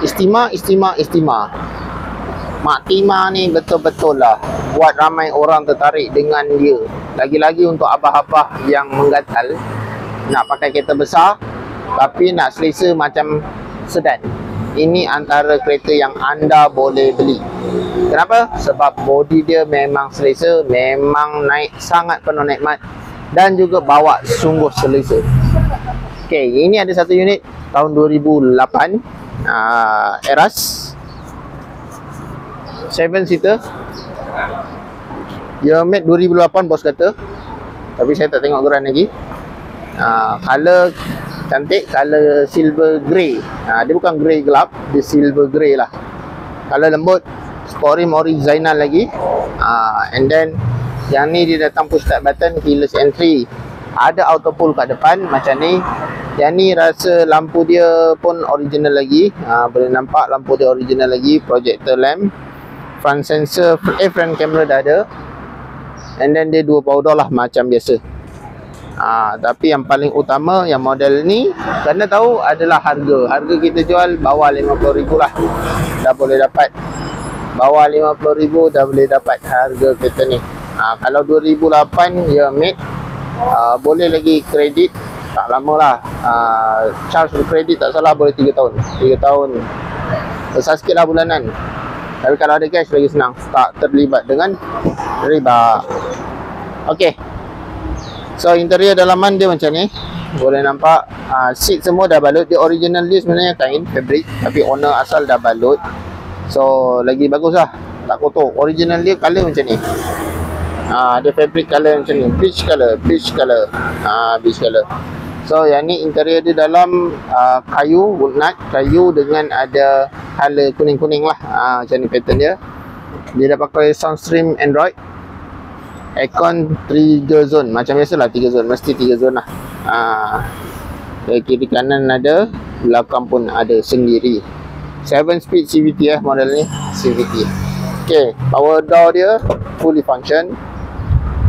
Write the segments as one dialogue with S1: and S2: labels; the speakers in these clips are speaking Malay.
S1: Istima. Mak Tima ni betul-betul lah buat ramai orang tertarik dengan dia. Lagi-lagi untuk abah-abah yang menggatal nak pakai kereta besar tapi nak selesa macam sedan. Ini antara kereta yang anda boleh beli. Kenapa? Sebab body dia memang selesa, memang naik sangat penuh nikmat dan juga bawa sungguh selesa. Okey, ini ada satu unit tahun 2008 Eras 7-seater. Dia made 2008 bos kata. Tapi saya tak tengok geran lagi. Color cantik, color silver grey. Dia bukan grey gelap, dia silver grey lah. Color lembut, sporim original lagi. And then yang ni dia datang push start button, keyless entry. Ada auto pull kat depan macam ni. Yang ni rasa lampu dia pun original lagi. Boleh nampak lampu dia original lagi, projector lamp. Front sensor, front camera dah ada. And then dia 2 power door lah macam biasa. Tapi yang paling utama yang model ni kena tahu adalah harga. Harga kita jual bawah 50,000 lah. Dah boleh dapat. Bawah 50,000 dah boleh dapat harga kereta ni. Kalau 2008 ya made, boleh lagi kredit. Tak lama lah. Charge kredit tak salah boleh 3 tahun. 3 tahun. Besar sikit lah bulanan. Tapi kalau ada cash lagi senang. Tak terlibat dengan riba. Okey. So interior dalaman dia macam ni. Boleh nampak seat semua dah balut. Dia original dia sebenarnya kain fabric, tapi owner asal dah balut. So lagi bagus lah, tak kotor. Original dia color macam ni. Dia fabric color macam ni, peach color. Beige color. So yang ni interior dia dalam kayu, woodnut, kayu dengan ada color kuning-kuning lah. Macam ni pattern dia. Dia dah pakai Soundstream Android. Aircon 3 zone. Macam biasalah 3 zone. Mesti 3 zone lah. Kiri kanan ada, belakang pun ada sendiri. 7 speed CVT model ni, CVT. Okay, power door dia fully function.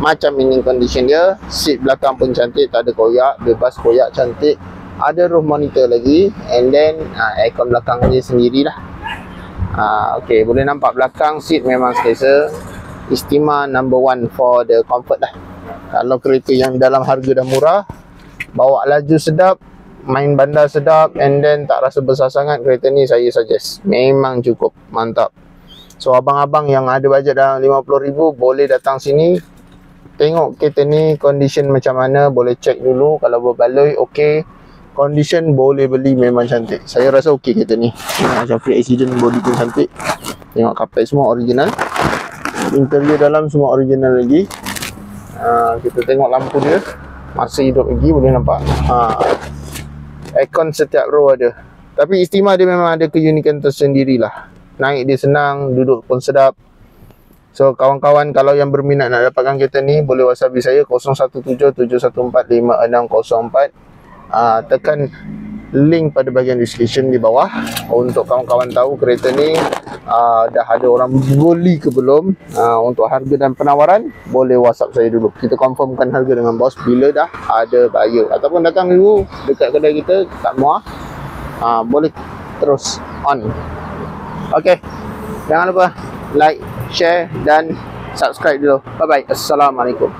S1: Macam ini condition dia. Seat belakang pun cantik, tak ada koyak, bebas koyak, cantik. Ada roof monitor lagi. And then aircon belakang dia sendirilah. Okay, boleh nampak belakang seat memang selesa. Istima number 1 for the comfort lah. Kalau kereta yang dalam harga dah murah, bawa laju sedap, main bandar sedap, and then tak rasa besar sangat, kereta ni saya suggest. Memang cukup mantap. So abang-abang yang ada bajet dalam 50,000 boleh datang sini, tengok kereta ni condition macam mana, boleh check dulu. Kalau berbaloi okey, condition boleh beli, memang cantik. Saya rasa okey kereta ni. Macam free accident, body pun cantik. Tengok carpet semua original. Interior dalam semua original lagi. Kita tengok lampu dia masih hidup lagi, boleh nampak. Aircon setiap row ada. Tapi Istima dia memang ada keunikan tersendiri lah. Naik dia senang, duduk pun sedap. So kawan-kawan kalau yang berminat nak dapatkan kereta ni, boleh WhatsApp saya 0177145604. Tekan link pada bahagian description di bawah untuk kawan-kawan tahu kereta ni dah ada orang beli ke belum. Untuk harga dan penawaran boleh WhatsApp saya dulu. Kita confirmkan harga dengan bos bila dah ada buyer, ataupun datang dulu dekat kedai kita kat Muar. Boleh terus on. Okey, jangan lupa like, share dan subscribe dulu. Bye bye. Assalamualaikum.